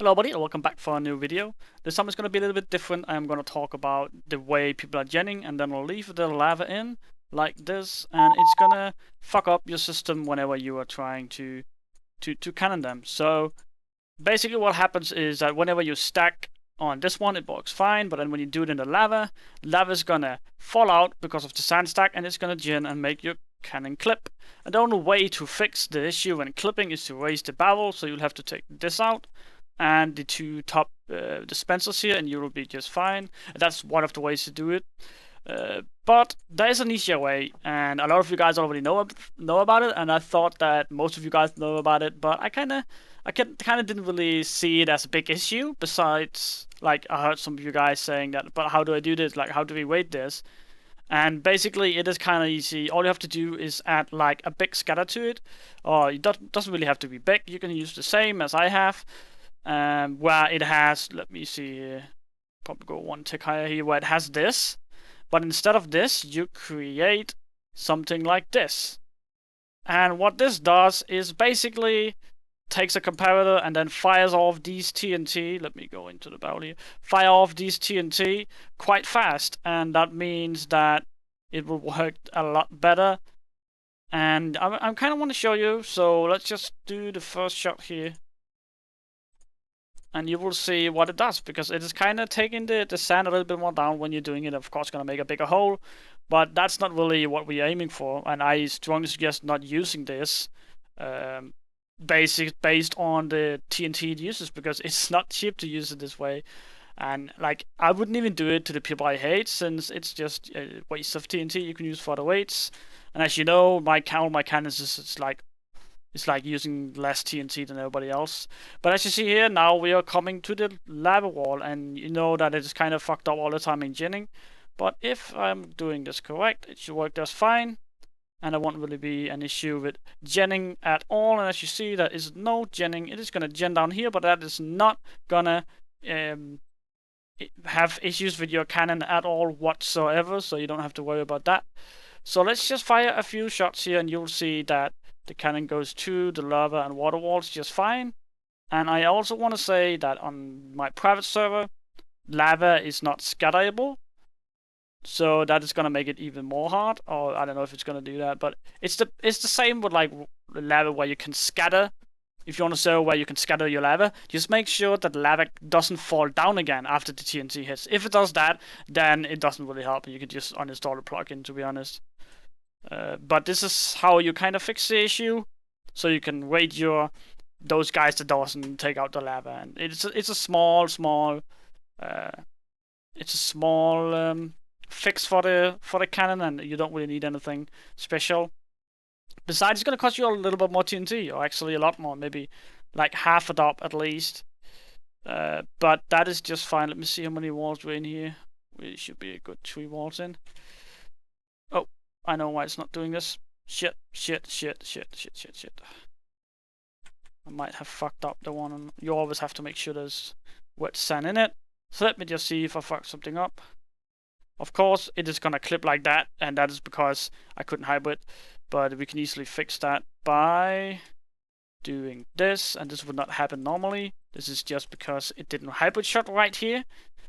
Hello buddy, and welcome back for a new video. This time it's going to be a little bit different. I'm going to talk about the way people are genning, and then I'll leave the lava in like this, and it's going to fuck up your system whenever you are trying to cannon them. So basically what happens is that whenever you stack on this one, it works fine, but then when you do it in the lava is going to fall out because of the sand stack, and it's going to gen and make your cannon clip. And the only way to fix the issue when clipping is to raise the barrel, so you'll have to take this out and the two top dispensers here, and you will be just fine. And that's one of the ways to do it. But there is an easier way, and a lot of you guys already know about it, and I thought that most of you guys know about it, but I kind of didn't really see it as a big issue. Besides, like, I heard some of you guys saying that, but how do I do this? Like, how do we weight this? And basically, it is kind of easy. All you have to do is add like a big scatter to it, or it doesn't really have to be big. You can use the same as I have, where it has. Let me see here. Probably go one tick higher here, where it has this. But instead of this, you create something like this. And what this does is basically takes a comparator and then fires off these TNT. Let me go into the barrel here. Fire off these TNT quite fast, and that means that it will work a lot better. And I kind of want to show you, so let's just do the first shot here. And you will see what it does, because it is kind of taking the sand a little bit more down when you're doing it. Of course, going to make a bigger hole, but that's not really what we're aiming for. And I strongly suggest not using this based on the TNT it uses, because it's not cheap to use it this way. And like, I wouldn't even do it to the people I hate, since it's just a waste of TNT you can use for the weights. And as you know, my cannons is it's like using less TNT than everybody else. But as you see here, now we are coming to the lava wall, and you know that it is kind of fucked up all the time in genning. But if I'm doing this correct, it should work just fine. And there won't really be an issue with genning at all. And as you see, there is no genning. It is going to gen down here, but that is not going to have issues with your cannon at all whatsoever. So you don't have to worry about that. So let's just fire a few shots here, and you'll see that the cannon goes to the lava and water walls just fine. And I also want to say that on my private server, lava is not scatterable. So that is gonna make it even more hard, or I don't know if it's gonna do that, but it's the same with like lava where you can scatter. If you want to server where you can scatter your lava, just make sure that the lava doesn't fall down again after the TNT hits. If it does that, then it doesn't really help. You can just uninstall the plugin, to be honest. But this is how you kind of fix the issue, so you can rate those guys that doesn't take out the lava. And it's a small fix for the cannon, and you don't really need anything special. Besides, it's gonna cost you a little bit more TNT, or actually a lot more, maybe like half a dop at least. But that is just fine. Let me see how many walls we're in here. We should be a good 3 walls in. Oh, I know why it's not doing this. Shit. I might have fucked up the one, and you always have to make sure there's wet sand in it. So let me just see if I fucked something up. Of course, it is gonna clip like that, and that is because I couldn't hybrid, but we can easily fix that by doing this, and this would not happen normally. This is just because it didn't hybrid shot right here,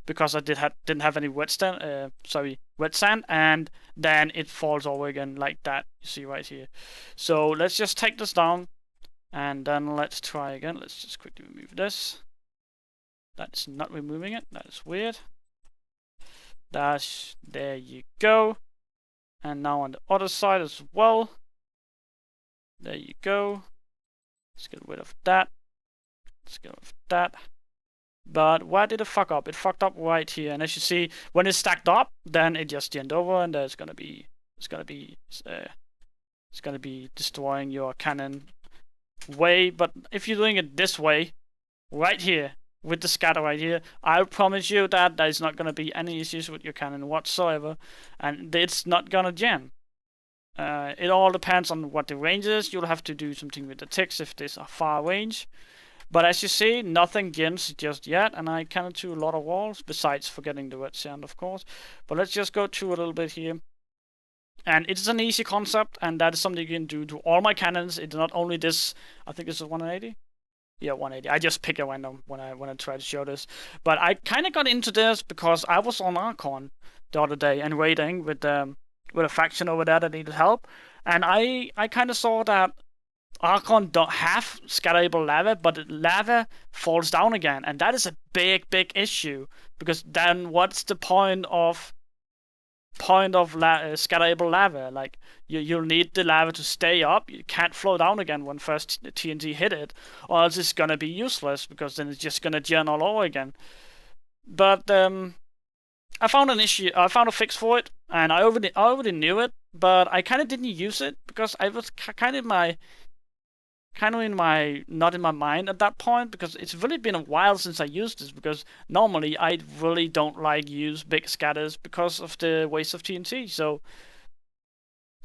because I didn't have any wet sand, and then it falls over again like that. You see right here. So let's just take this down, and then let's try again. Let's just quickly remove this. That's not removing it. That is weird. There you go. And now on the other side as well. There you go. Let's get rid of that. Let's get rid of that. But why did it fuck up? It fucked up right here. And as you see, when it's stacked up, then it just gened over, and it's gonna be destroying your cannon way. But if you're doing it this way, right here, with the scatter right here, I promise you that there's not going to be any issues with your cannon whatsoever, and it's not going to gen. It all depends on what the range is. You'll have to do something with the ticks if there's a far range. But as you see, nothing gens just yet, and I cannot do a lot of walls, besides forgetting the wet sand, of course. But let's just go through a little bit here. And it's an easy concept, and that is something you can do to all my cannons. It's not only this, I think this is 180. Yeah, 180. I just pick a random when I try to show this. But I kind of got into this because I was on Archon the other day and raiding with a faction over there that needed help, and I kind of saw that Archon don't have scalable lava, but lava falls down again, and that is a big issue, because then what's the point of scalable lava? Like, you'll need the lava to stay up. You can't flow down again when first TNT hit it, or else it's gonna be useless, because then it's just gonna gen all over again. But I found an issue. I found a fix for it, and I already knew it, but I kind of didn't use it because I was kind of not in my mind at that point, because it's really been a while since I used this, because normally I really don't like use big scatters because of the waste of TNT, so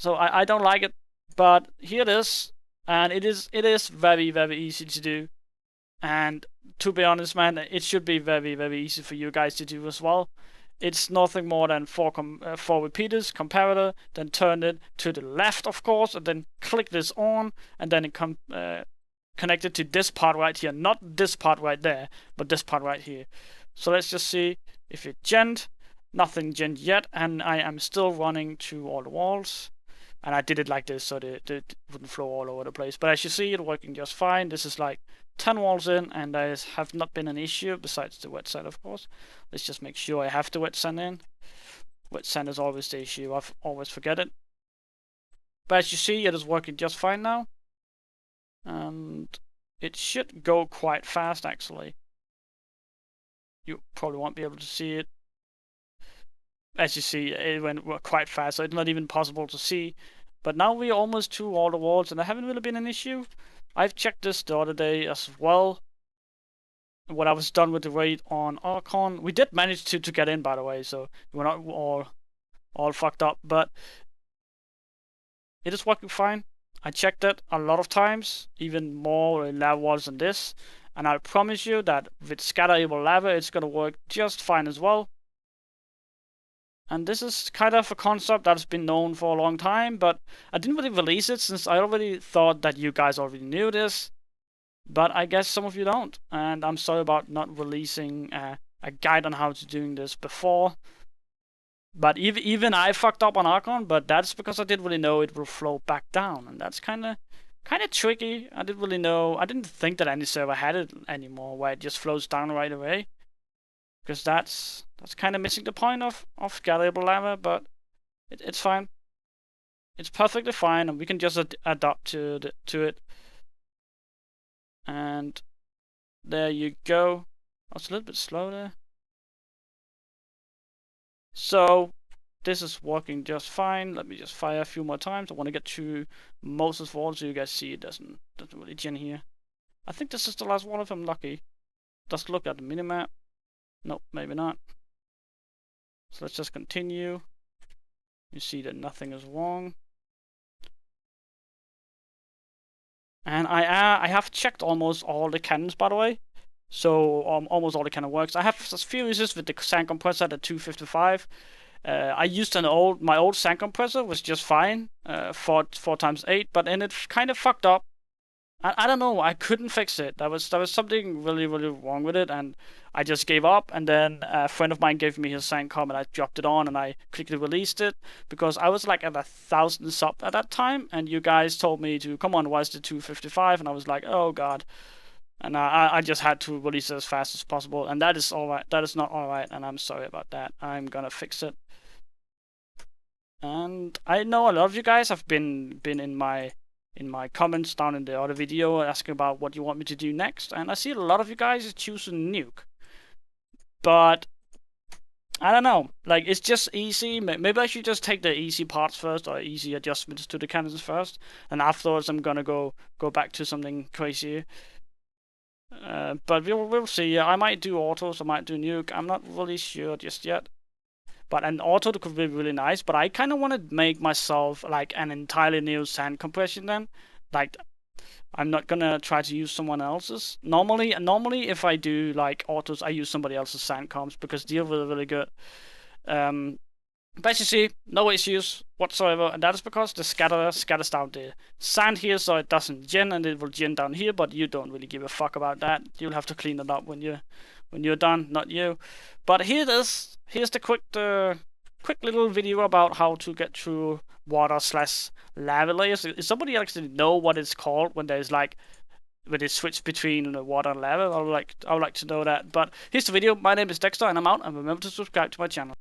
I don't like it. But here it is, and it is very easy to do, and to be honest, man, it should be very easy for you guys to do as well. It's nothing more than four repeaters, comparator, then turn it to the left, of course, and then click this on, and then it connected to this part right here. Not this part right there, but this part right here. So let's just see if it gened. Nothing gened yet, and I am still running through all the walls. And I did it like this so it wouldn't flow all over the place. But as you see, it's working just fine. This is like 10 walls in, and there have not been an issue, besides the wet sand, of course. Let's just make sure I have the wet sand in. Wet sand is always the issue. I always forget it. But as you see, it is working just fine now. And it should go quite fast, actually. You probably won't be able to see it. As you see, it went quite fast, so it's not even possible to see. But now we're almost through all the walls, and there haven't really been an issue. I've checked this the other day as well, when I was done with the raid on Archon. We did manage to get in, by the way, so we're not all fucked up, but it is working fine. I checked it a lot of times, even more lava walls than this, and I promise you that with scatterable lava, it's gonna work just fine as well. And this is kind of a concept that's been known for a long time, but I didn't really release it since I already thought that you guys already knew this. But I guess some of you don't, and I'm sorry about not releasing a guide on how to doing this before. But even I fucked up on Archon, but that's because I didn't really know it will flow back down, and that's kind of tricky. I didn't think that any server had it anymore, where it just flows down right away. Because that's kind of missing the point of scalable lava, but it's fine. It's perfectly fine, and we can just adapt to it. And there you go. I was a little bit slow there. So this is working just fine. Let me just fire a few more times. I want to get through most of the walls so you guys see it doesn't really gen here. I think this is the last one if I'm lucky. Just look at the minimap. Nope, maybe not. So let's just continue. You see that nothing is wrong. And I have checked almost all the cannons, by the way. So almost all the cannon works. I have a few issues with the sand compressor at 255. I used my old sand compressor was just fine, 4x8, but then it kind of fucked up. I don't know, I couldn't fix it. There was something really wrong with it, and I just gave up. And then a friend of mine gave me his SandCom, and I dropped it on, and I quickly released it, because I was like at 1,000 sub at that time, and you guys told me to, come on, why is it 255? And I was like, oh god. And I just had to release it as fast as possible, and that is alright. That is not alright, and I'm sorry about that. I'm gonna fix it. And I know a lot of you guys have been in my comments down in the other video asking about what you want me to do next, and I see a lot of you guys choosing nuke. But I don't know, like, it's just easy. Maybe I should just take the easy parts first, or easy adjustments to the cannons first, and afterwards I'm gonna go back to something crazy. But we'll see. I might do autos, I might do nuke. I'm not really sure just yet. But an auto could be really nice, but I kind of want to make myself like an entirely new sand compression then. Like, I'm not gonna try to use someone else's. Normally if I do like autos, I use somebody else's sand comps, because they're really good. But as you see, no issues whatsoever, and that is because the scatter scatters down the sand here, so it doesn't gen, and it will gen down here. But you don't really give a fuck about that. You'll have to clean it up when you're done, not you. But here it is. Here's the quick little video about how to get through water/lava layers. Does somebody actually know what it's called when there's like when it switch between water and lava? I would like to know that. But here's the video. My name is Dexter, and I'm out. And remember to subscribe to my channel.